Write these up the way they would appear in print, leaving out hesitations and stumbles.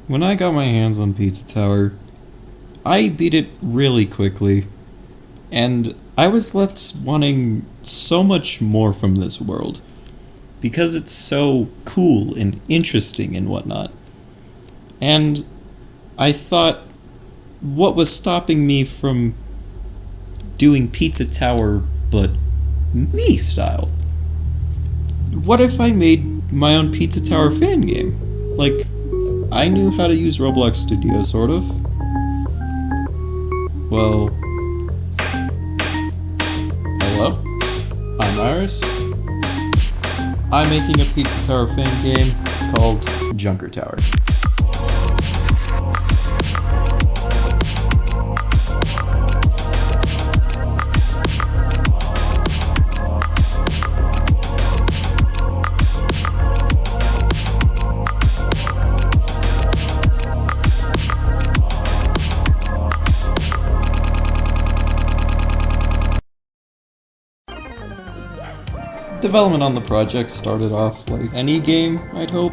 When I got my hands on Pizza Tower, I beat it really quickly, and I was left wanting so much more from this world because it's so cool and interesting and whatnot. And I thought, what was stopping me from doing Pizza Tower but me style? What if I made my own Pizza Tower fan game? Like, I knew how to use Roblox Studio, sort of. Well, hello? I'm Iris. I'm making a Pizza Tower fan game called Junker Tower. Development on the project started off like any game, I'd hope.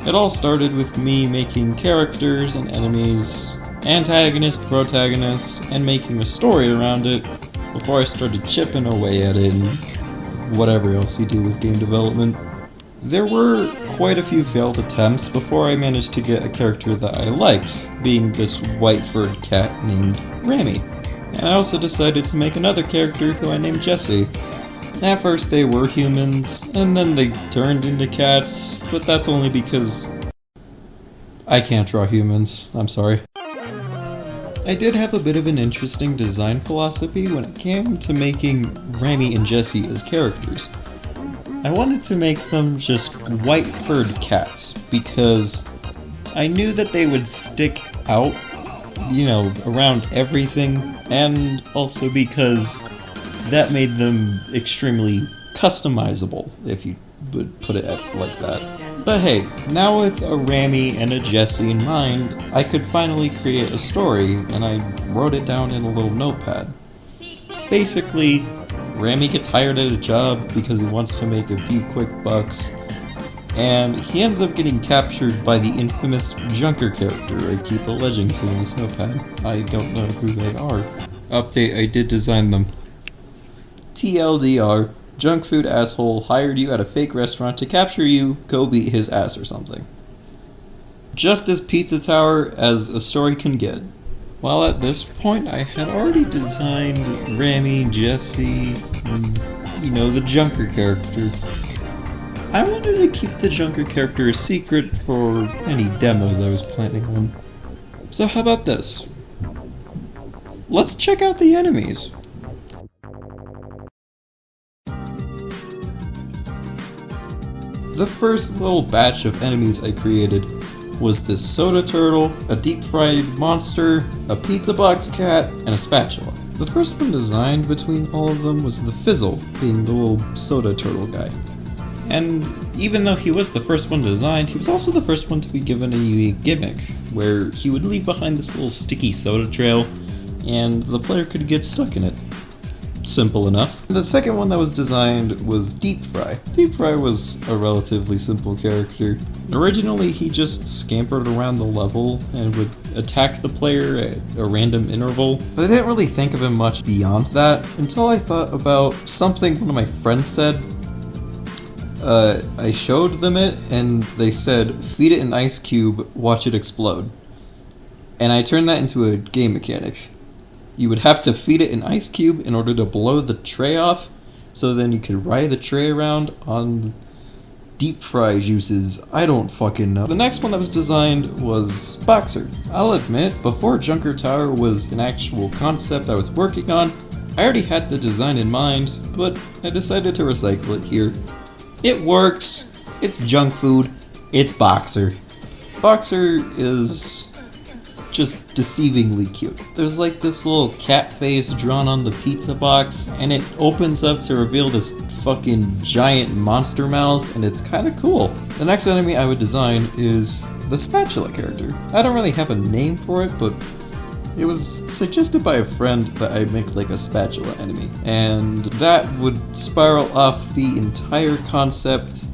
It all started with me making characters and enemies, antagonist, protagonist, and making a story around it before I started chipping away at it and whatever else you do with game development. There were quite a few failed attempts before I managed to get a character that I liked, being this white-furred cat named Rami. And I also decided to make another character who I named Jesse. At first they were humans, and then they turned into cats, but that's only because I can't draw humans, I'm sorry. I did have a bit of an interesting design philosophy when it came to making Rami and Jesse as characters. I wanted to make them just white-furred cats, because I knew that they would stick out, around everything, and also because that made them extremely customizable, if you would put it like that. But hey, now with a Rami and a Jesse in mind, I could finally create a story, and I wrote it down in a little notepad. Basically, Rami gets hired at a job because he wants to make a few quick bucks, and he ends up getting captured by the infamous Junker character I keep alleging to in this notepad. I don't know who they are. Update, I did design them. TLDR, junk food asshole hired you at a fake restaurant to capture you, go beat his ass or something. Just as Pizza Tower as a story can get. While at this point I had already designed Rami, Jesse, and, the Junker character. I wanted to keep the Junker character a secret for any demos I was planning on. So how about this? Let's check out the enemies. The first little batch of enemies I created was this soda turtle, a deep-fried monster, a pizza box cat, and a spatula. The first one designed between all of them was the Fizzle, being the little soda turtle guy. And even though he was the first one designed, he was also the first one to be given a unique gimmick, where he would leave behind this little sticky soda trail, and the player could get stuck in it. Simple enough. The second one that was designed was Deep Fry. Deep Fry was a relatively simple character. Originally, he just scampered around the level and would attack the player at a random interval, but I didn't really think of him much beyond that until I thought about something one of my friends said. I showed them it, and they said, feed it an ice cube, watch it explode. And I turned that into a game mechanic. You would have to feed it an ice cube in order to blow the tray off, so then you could ride the tray around on deep fry juices. I don't fucking know. The next one that was designed was Boxer. I'll admit, before Junker Tower was an actual concept I was working on, I already had the design in mind, but I decided to recycle it here. It works. It's junk food. It's Boxer. Boxer is just deceivingly cute. There's like this little cat face drawn on the pizza box, and it opens up to reveal this fucking giant monster mouth, and it's kinda cool. The next enemy I would design is the spatula character. I don't really have a name for it, but it was suggested by a friend that I make like a spatula enemy, and that would spiral off the entire concept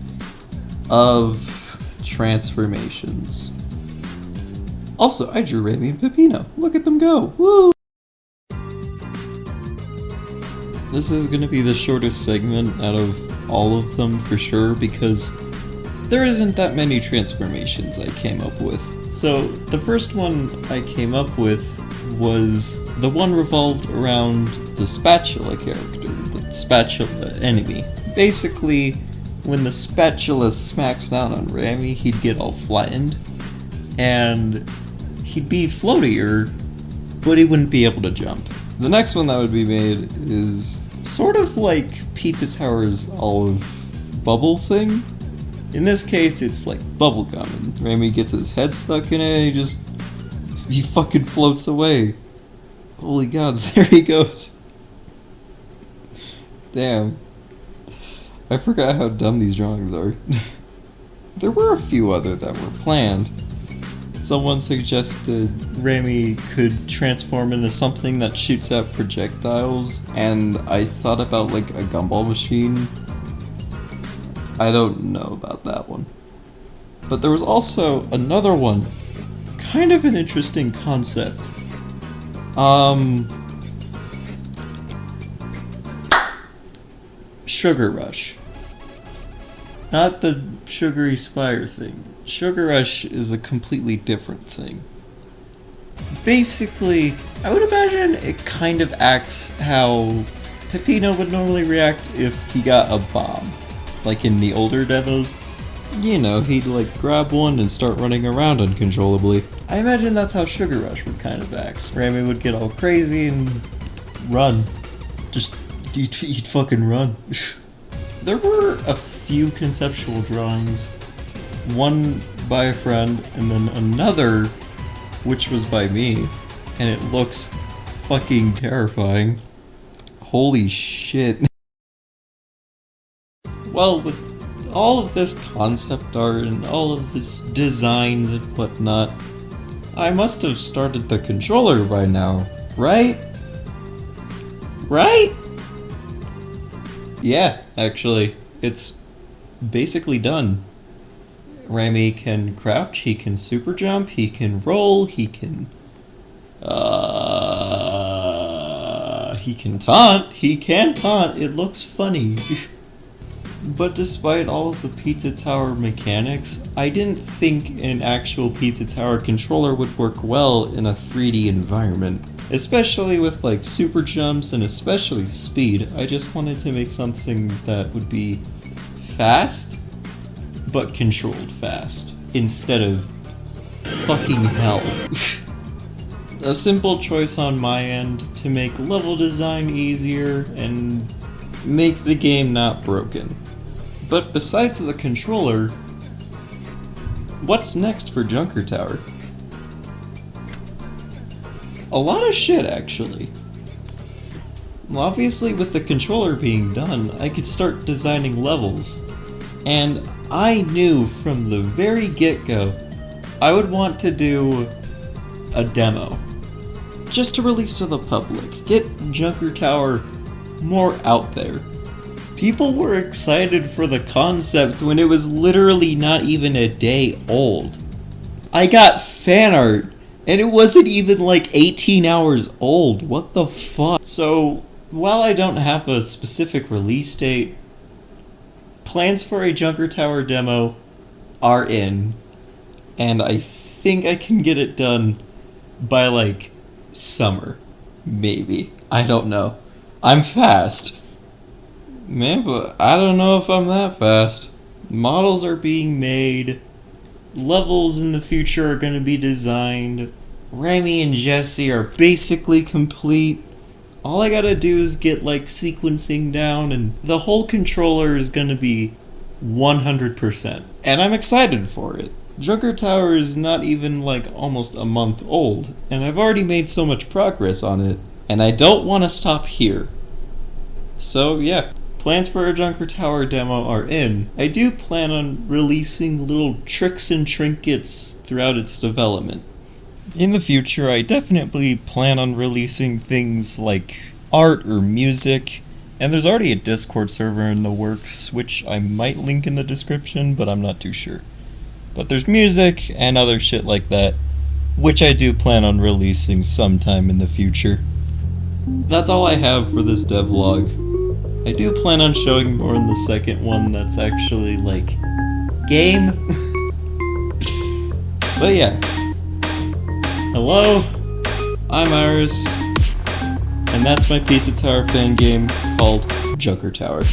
of transformations. Also, I drew Remy and Peppino. Look at them go. Woo! This is gonna be the shortest segment out of all of them for sure, because there isn't that many transformations I came up with. So, the first one I came up with was the one revolved around the spatula character, the spatula enemy. Basically, when the spatula smacks down on Ramy, he'd get all flattened, and he'd be floatier, but he wouldn't be able to jump. The next one that would be made is sort of like Pizza Tower's olive bubble thing. In this case, it's like bubblegum, and Ramy gets his head stuck in it, and he fucking floats away. Holy gods, there he goes. Damn. I forgot how dumb these drawings are. There were a few other that were planned. Someone suggested Ramy could transform into something that shoots out projectiles, and I thought about like a gumball machine. I don't know about that one. But there was also another one, kind of an interesting concept. Sugar Rush. Not the Sugary Spire thing. Sugar Rush is a completely different thing. Basically, I would imagine it kind of acts how Peppino would normally react if he got a bomb. Like in the older demos, you know, he'd like grab one and start running around uncontrollably. I imagine that's how Sugar Rush would kind of act. Ramy would get all crazy and run. Just, he'd fucking run. There were a few conceptual drawings. One by a friend, and then another, which was by me. And it looks fucking terrifying. Holy shit. Well, with all of this concept art and all of this designs and whatnot, I must have started the controller by now, right? Right? Yeah, actually, it's basically done. Ramy can crouch, he can super jump, he can roll, he can taunt, it looks funny. But despite all of the Pizza Tower mechanics, I didn't think an actual Pizza Tower controller would work well in a 3D environment. Especially with like super jumps and especially speed. I just wanted to make something that would be fast, but controlled fast, instead of fucking hell. A simple choice on my end to make level design easier and make the game not broken. But besides the controller, what's next for Junker Tower? A lot of shit, actually. Well, obviously, with the controller being done, I could start designing levels. And I knew from the very get-go, I would want to do a demo. Just to release to the public, get Junker Tower more out there. People were excited for the concept when it was literally not even a day old. I got fan art, and it wasn't even like 18 hours old. What the fuck? So, while I don't have a specific release date, plans for a Junker Tower demo are in, and I think I can get it done by like summer. Maybe. I don't know. I'm fast. Man, but I don't know if I'm that fast. Models are being made. Levels in the future are going to be designed. Remy and Jesse are basically complete. All I gotta do is get like sequencing down, and the whole controller is going to be 100%. And I'm excited for it. Junker Tower is not even like almost a month old, and I've already made so much progress on it, and I don't want to stop here. So yeah. Plans for a Junker Tower demo are in. I do plan on releasing little tricks and trinkets throughout its development. In the future, I definitely plan on releasing things like art or music, and there's already a Discord server in the works, which I might link in the description, but I'm not too sure. But there's music and other shit like that. which I do plan on releasing sometime in the future. That's all I have for this devlog. I do plan on showing more in the second one that's actually, like, game. But yeah. Hello, I'm Iris, and that's my Pizza Tower fan game called Joker Tower.